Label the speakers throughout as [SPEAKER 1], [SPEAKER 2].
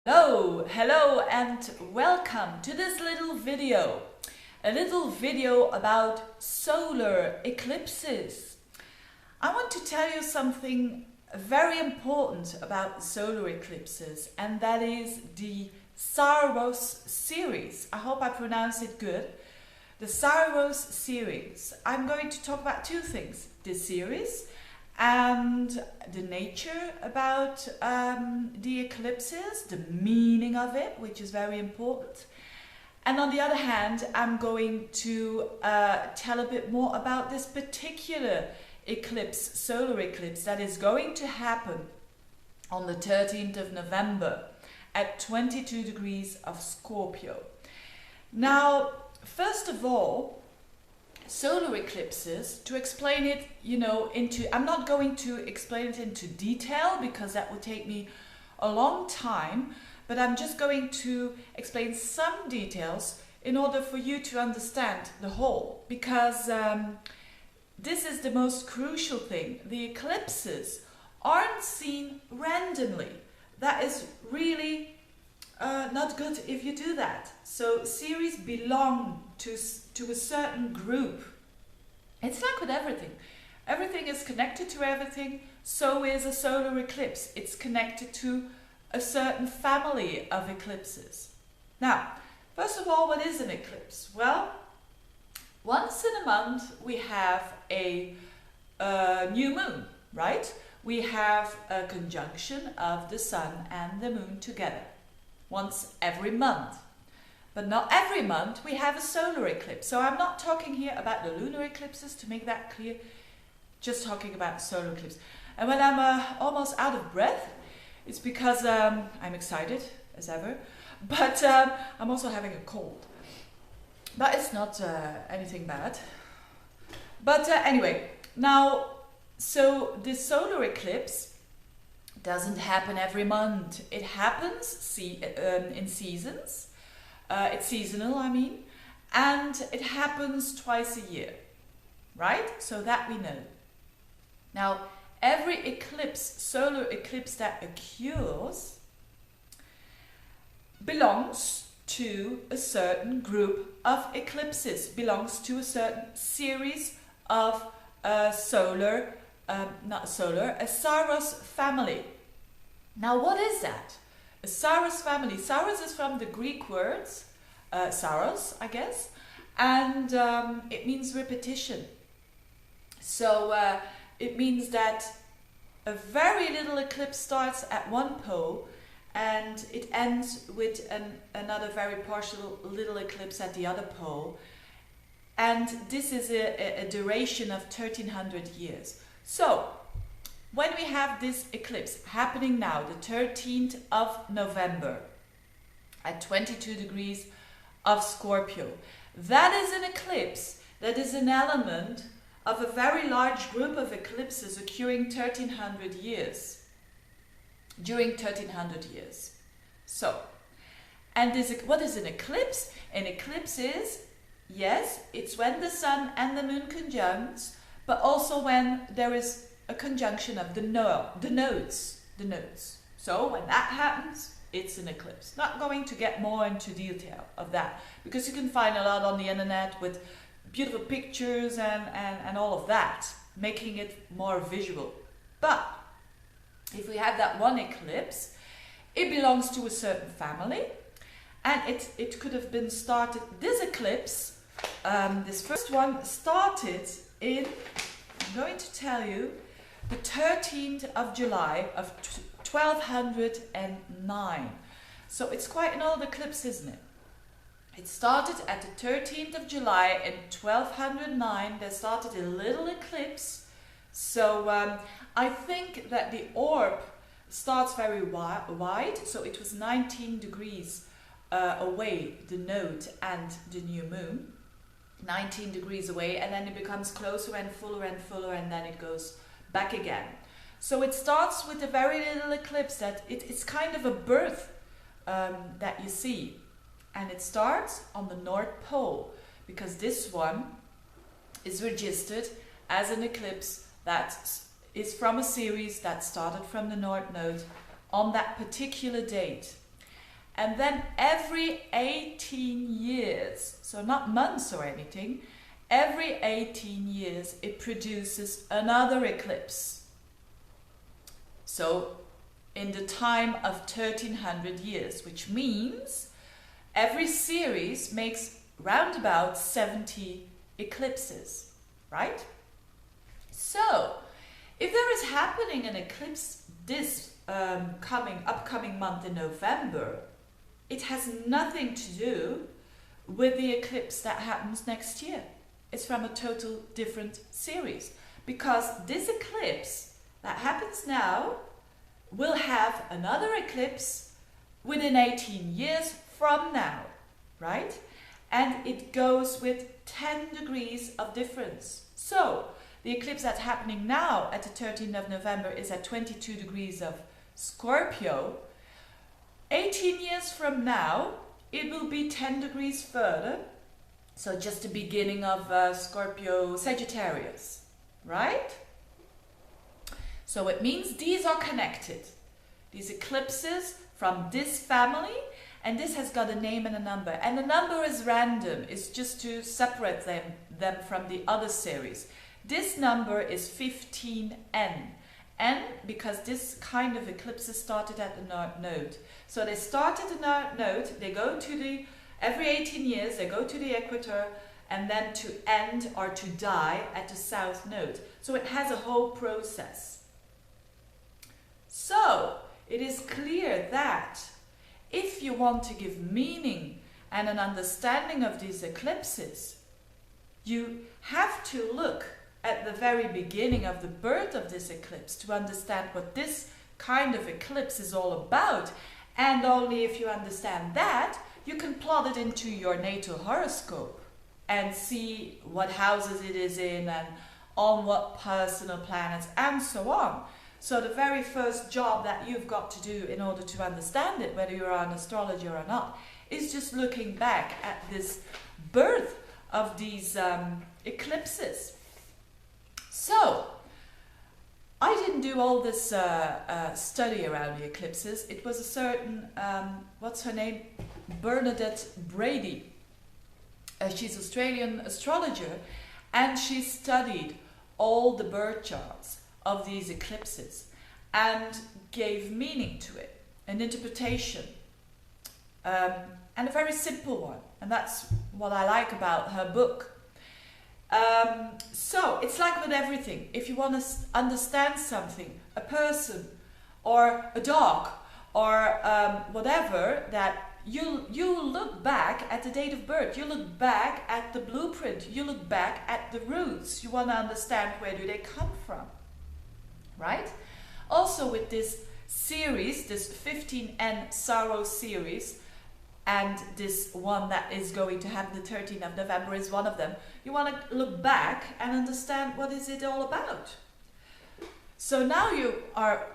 [SPEAKER 1] Hello and welcome to this little video. A little video about solar eclipses. I want to tell you something very important about solar eclipses, and that is the Saros series. I hope I pronounce it good. The Saros series. I'm going to talk about two things. The series and the nature about the eclipses, the meaning of it, which is very important. And on the other hand, I'm going to tell a bit more about this particular eclipse, solar eclipse, that is going to happen on the 13th of November at 22 degrees of Scorpio. Now, first of all, solar eclipses, to explain it, I'm not going to explain it into detail because that would take me a long time, but I'm just going to explain some details in order for you to understand the whole, because this is the most crucial thing. The eclipses aren't seen randomly. That is really not good if you do that. So series belong to a certain group. It's like with everything. Everything is connected to everything. So is a solar eclipse. It's connected to a certain family of eclipses. Now, first of all, what is an eclipse? Well, once in a month we have a new moon, right? We have a conjunction of the sun and the moon together. Once every month. But not every month we have a solar eclipse. So I'm not talking here about the lunar eclipses, to make that clear, just talking about solar eclipse. And when I'm almost out of breath, it's because I'm excited as ever, but I'm also having a cold. But it's not anything bad. But anyway, now, so this solar eclipse doesn't happen every month. It happens in seasons. It's seasonal, I mean, and it happens twice a year, right? So that we know. Now, every eclipse, solar eclipse that occurs, belongs to a certain group of eclipses, belongs to a certain series of a Saros family. Now, what is that? A Saros family. Saros is from the Greek words, Saros, I guess, and it means repetition. So it means that a very little eclipse starts at one pole and it ends with another very partial little eclipse at the other pole. And this is a duration of 1300 years. So, when we have this eclipse happening now, the 13th of November, at 22 degrees of Scorpio, that is an eclipse that is an element of a very large group of eclipses occurring 1300 years, during 1300 years. So, and what is an eclipse? An eclipse is, yes, it's when the sun and the moon conjunct, but also when there is a conjunction of the nodes. So when that happens, it's an eclipse. Not going to get more into detail of that, because you can find a lot on the internet with beautiful pictures and all of that, making it more visual. But if we have that one eclipse, it belongs to a certain family, and it could have been started, this eclipse, this first one started in, I'm going to tell you, the 13th of July of 1209. So it's quite an old eclipse, isn't it? It started at the 13th of July in 1209. There started a little eclipse. So I think that the orb starts very wide. So it was 19 degrees away, the node and the new moon. 19 degrees away, and then it becomes closer and fuller, and then it goes back again. So it starts with a very little eclipse that it's kind of a birth that you see, and it starts on the North Pole, because this one is registered as an eclipse that is from a series that started from the North Node on that particular date. And then every 18 years, so not months or anything, every 18 years it produces another eclipse. So in the time of 1300 years, which means every series makes round about 70 eclipses, right? So if there is happening an eclipse this upcoming month in November, it has nothing to do with the eclipse that happens next year. It's from a total different series, because this eclipse that happens now will have another eclipse within 18 years from now, right? And it goes with 10 degrees of difference. So the eclipse that's happening now at the 13th of November is at 22 degrees of Scorpio. 18 years from now, it will be 10 degrees further. So just the beginning of Scorpio Sagittarius, right? So it means these are connected. These eclipses from this family, and this has got a name and a number. And the number is random. It's just to separate them from the other series. This number is 15N. N, because this kind of eclipses started at the North Node. So they start at the North Node, they go to the, every 18 years, they go to the equator, and then to end or to die at the South Node. So it has a whole process. So it is clear that if you want to give meaning and an understanding of these eclipses, you have to look at the very beginning of the birth of this eclipse to understand what this kind of eclipse is all about. And only if you understand that, you can plot it into your natal horoscope and see what houses it is in and on what personal planets and so on. So the very first job that you've got to do in order to understand it, whether you're an astrologer or not, is just looking back at this birth of these eclipses. So, I didn't do all this study around the eclipses. It was a certain, what's her name? Bernadette Brady. She's an Australian astrologer, and she studied all the birth charts of these eclipses and gave meaning to it, an interpretation, and a very simple one. And that's what I like about her book. So it's like with everything. If you want to understand something, a person or a dog or whatever, that you look back at the date of birth, you look back at the blueprint, you look back at the roots. You want to understand where do they come from, right? Also with this series, this 15N Saros series, and this one that is going to happen the 13th of November is one of them. You want to look back and understand what is it all about. So now you are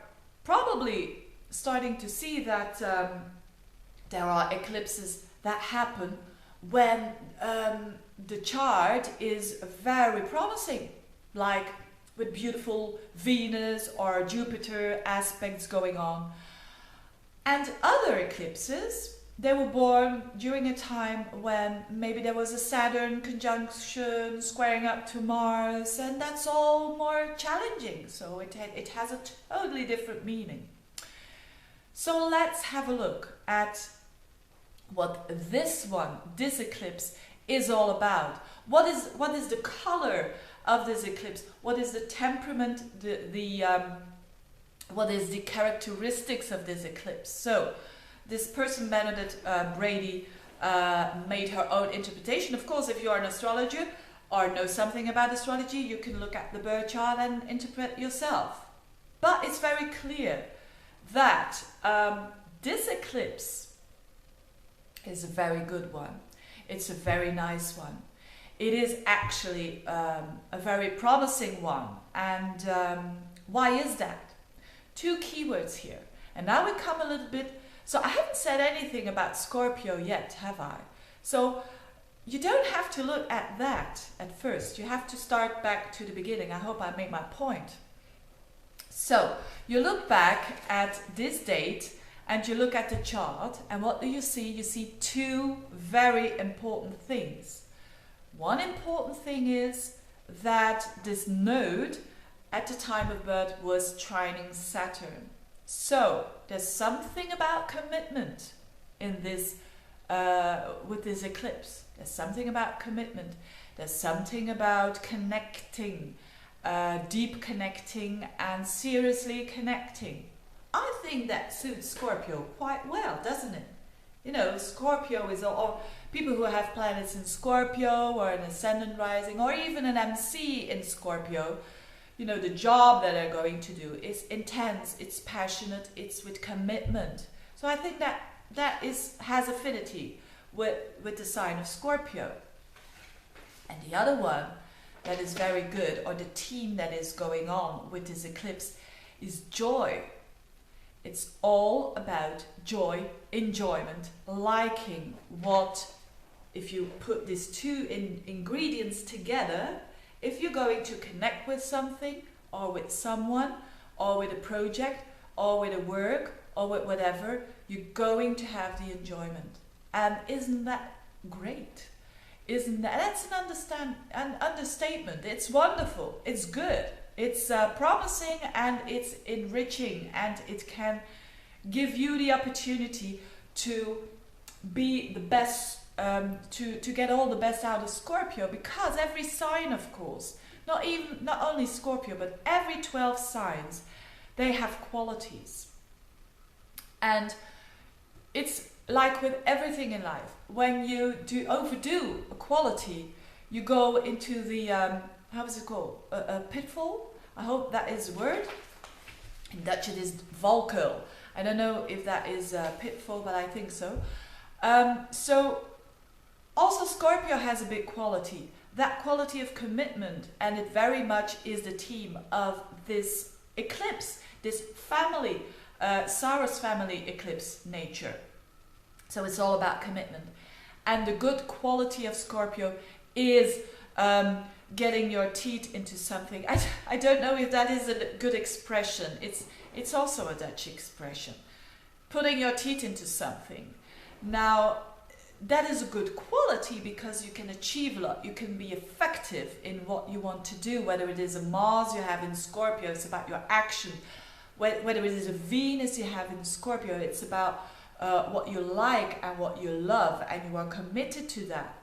[SPEAKER 1] probably starting to see that there are eclipses that happen when the chart is very promising, like with beautiful Venus or Jupiter aspects going on. And other eclipses, they were born during a time when maybe there was a Saturn conjunction squaring up to Mars, and that's all more challenging. So it has a totally different meaning. So let's have a look at what this eclipse is all about. What is the color of this eclipse? What is the temperament, what is the characteristics of this eclipse? So this person, Bernadette Brady, made her own interpretation. Of course, if you're an astrologer or know something about astrology, you can look at the birth chart and interpret yourself. But it's very clear that this eclipse is a very good one. It's a very nice one. It is actually a very promising one. And why is that? Two keywords here. And now we come a little bit. So I haven't said anything about Scorpio yet, have I? So you don't have to look at that at first. You have to start back to the beginning. I hope I made my point. So you look back at this date and you look at the chart, and what do you see? You see two very important things. One important thing is that this node at the time of birth was trining Saturn. So there's something about commitment in this with this eclipse. There's something about commitment. There's something about connecting, deep connecting and seriously connecting. I think that suits Scorpio quite well, doesn't it? You know, Scorpio is all people who have planets in Scorpio or an ascendant rising or even an MC in Scorpio. You know, the job that they're going to do is intense, it's passionate, it's with commitment. So I think that has affinity with the sign of Scorpio. And the other one that is very good, or the theme that is going on with this eclipse, is joy. It's all about joy, enjoyment, liking what, if you put these two ingredients together, if you're going to connect with something or with someone or with a project or with a work or with whatever, you're going to have the enjoyment. And isn't that great? That's an understatement. It's wonderful. It's good. It's promising and it's enriching, and it can give you the opportunity to be the best, to get all the best out of Scorpio, because every sign, of course, not only Scorpio, but every 12 signs, they have qualities. And it's like with everything in life, when you overdo a quality, you go into the how is it called? A pitfall? I hope that is a word. In Dutch it is valkuil. I don't know if that is a pitfall, but I think so. So also Scorpio has a big quality. That quality of commitment, and it very much is the theme of this eclipse, this family, Saros family eclipse nature. So it's all about commitment. And the good quality of Scorpio is getting your teeth into something. I don't know if that is a good expression. It's also a Dutch expression. Putting your teeth into something. Now, that is a good quality because you can achieve a lot. You can be effective in what you want to do, whether it is a Mars you have in Scorpio, it's about your action. Whether it is a Venus you have in Scorpio, it's about what you like and what you love, and you are committed to that.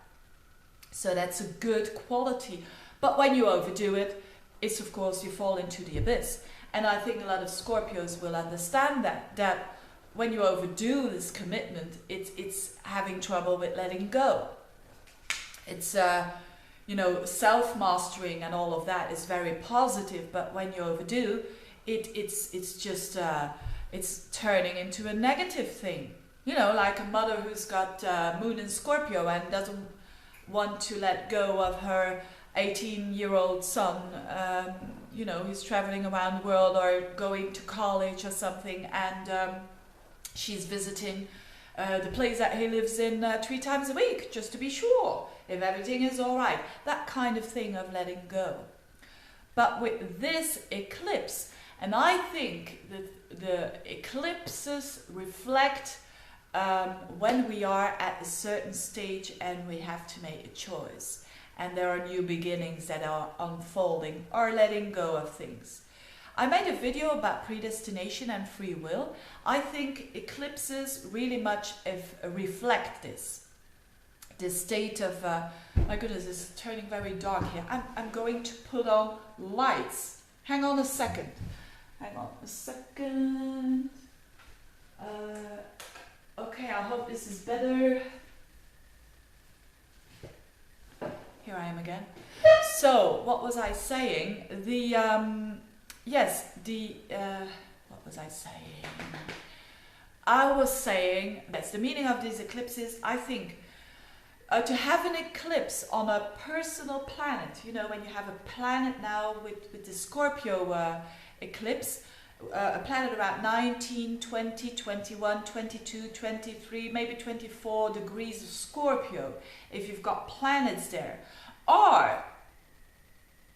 [SPEAKER 1] So that's a good quality. But when you overdo it, it's of course you fall into the abyss. And I think a lot of Scorpios will understand that when you overdo this commitment, it's having trouble with letting go. It's you know, self-mastering and all of that is very positive, but when you overdo, it's just it's turning into a negative thing. You know, like a mother who's got moon in Scorpio and doesn't want to let go of her 18-year-old son, you know, who's traveling around the world or going to college or something, and she's visiting the place that he lives in 3 times a week, just to be sure if everything is all right. That kind of thing of letting go. But with this eclipse, and I think that the eclipses reflect when we are at a certain stage and we have to make a choice. And there are new beginnings that are unfolding or letting go of things. I made a video about predestination and free will. I think eclipses really much reflect this state of, my goodness, it's turning very dark here. I'm going to put on lights. Hang on a second. Hang on a second. Okay, I hope this is better. Here I am again. So, what was I saying? What was I saying? I was saying, yes, the meaning of these eclipses, I think, to have an eclipse on a personal planet, you know, when you have a planet now with the Scorpio eclipse, a planet around 19, 20, 21, 22, 23, maybe 24 degrees of Scorpio, if you've got planets there. Or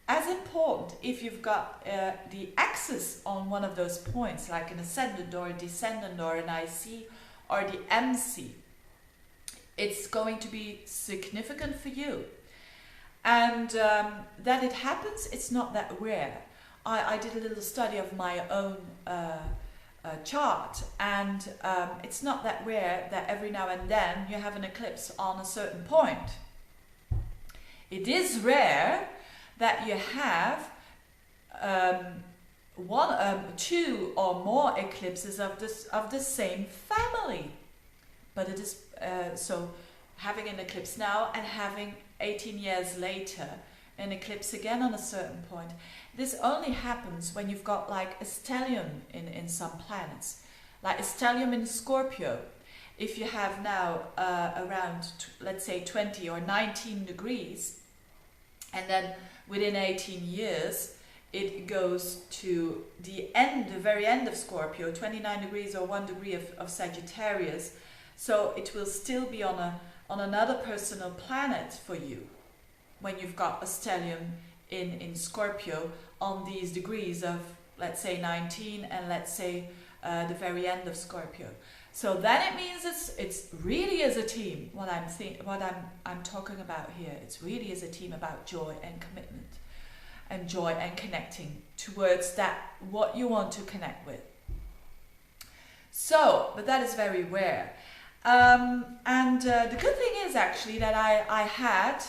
[SPEAKER 1] as important if you've got the axis on one of those points, like an ascendant or a descendant or an IC or the MC. It's going to be significant for you. And that it happens, it's not that rare. I did a little study of my own chart, and it's not that rare that every now and then you have an eclipse on a certain point. It is rare that you have two or more eclipses of the same family. But it is so having an eclipse now and having 18 years later an eclipse again on a certain point. This only happens when you've got like a stellium in some planets, like a stellium in Scorpio. If you have now around, let's say 20 or 19 degrees, and then within 18 years it goes to the very end of Scorpio, 29 degrees or 1 degree of Sagittarius. So it will still be on another personal planet for you when you've got a stellium in Scorpio on these degrees of, let's say 19, and let's say the very end of Scorpio. So then it means it's really as a team. What I'm talking about here, it's really as a team about joy and commitment, and joy and connecting towards that what you want to connect with. So, but that is very rare. The good thing is actually that I had,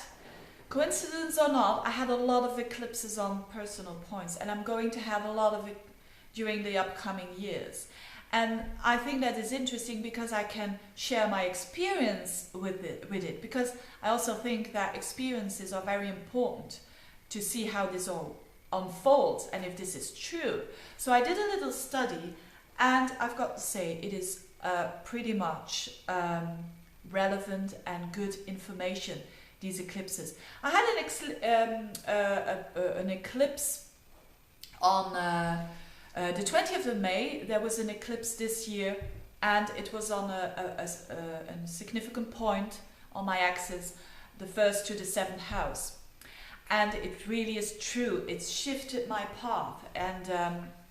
[SPEAKER 1] coincidence or not, I had a lot of eclipses on personal points, and I'm going to have a lot of it during the upcoming years. And I think that is interesting because I can share my experience with it, because I also think that experiences are very important to see how this all unfolds and if this is true. So I did a little study, and I've got to say it is pretty much relevant and good information, these eclipses. I had an eclipse on the 20th of May. There was an eclipse this year, and it was on a significant point on my axis, the 1st to the 7th house. And it really is true, it's shifted my path. And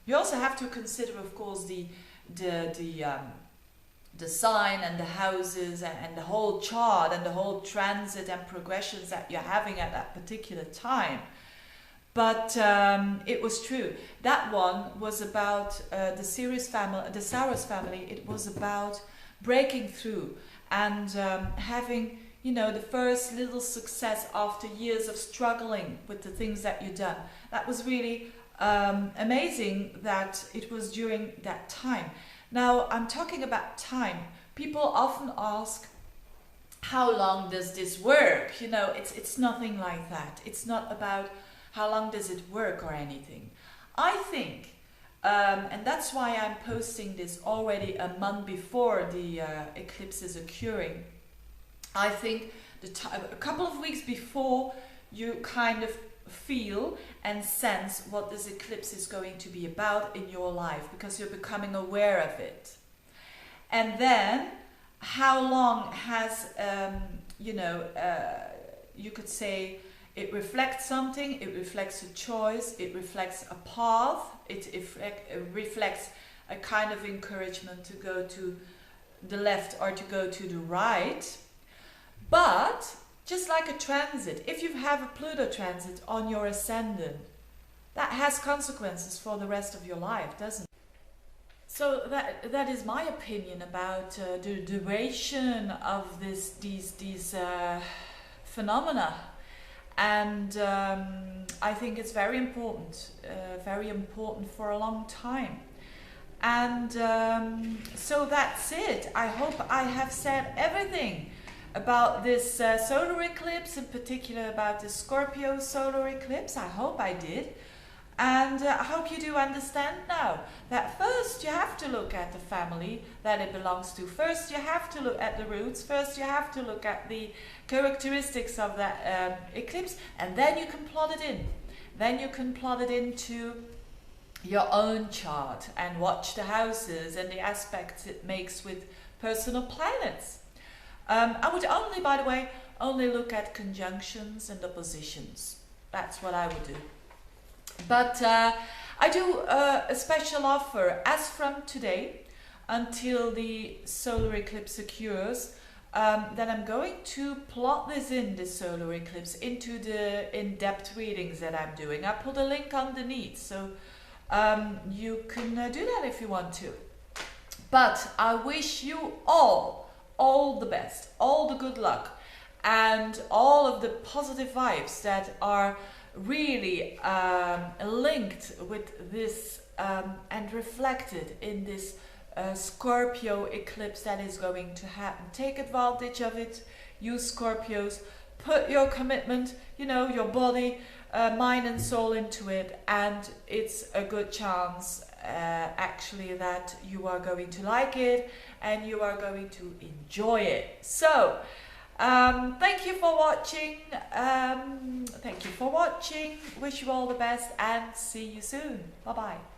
[SPEAKER 1] you also have to consider, of course, the sign and the houses and the whole chart and the whole transit and progressions that you're having at that particular time. But it was true. That one was about the Saros family. It was about breaking through and having, you know, the first little success after years of struggling with the things that you've done. That was really amazing that it was during that time. Now, I'm talking about time. People often ask, how long does this work? You know, it's nothing like that. It's not about how long does it work or anything. I think, and that's why I'm posting this already a month before the eclipse is occurring. I think a couple of weeks before, you kind of feel and sense what this eclipse is going to be about in your life, because you're becoming aware of it. And then how long has you could say it reflects something, it reflects a choice, it reflects a path, it reflects a kind of encouragement to go to the left or to go to the right. But just like a transit, if you have a Pluto transit on your ascendant, that has consequences for the rest of your life, doesn't it? So that is my opinion about the duration of these phenomena, and I think it's very important for a long time. And so that's it. I hope I have said everything about this solar eclipse, in particular about the Scorpio solar eclipse. I hope I did. And I hope you do understand now that first you have to look at the family that it belongs to. First you have to look at the roots. First you have to look at the characteristics of that eclipse, and then you can plot it in. Then you can plot it into your own chart and watch the houses and the aspects it makes with personal planets. I would only, by the way, only look at conjunctions and oppositions. That's what I would do. But I do a special offer as from today until the solar eclipse occurs. Then I'm going to plot this solar eclipse into the in-depth readings that I'm doing. I put a link underneath, so you can do that if you want to. But I wish you all the best, all the good luck, and all of the positive vibes that are really linked with this and reflected in this Scorpio eclipse that is going to happen. Take advantage of it, you Scorpios, put your commitment, you know, your body, mind and soul into it, and it's a good chance actually that you are going to like it and you are going to enjoy it. So thank you for watching. Wish you all the best and see you soon. Bye bye.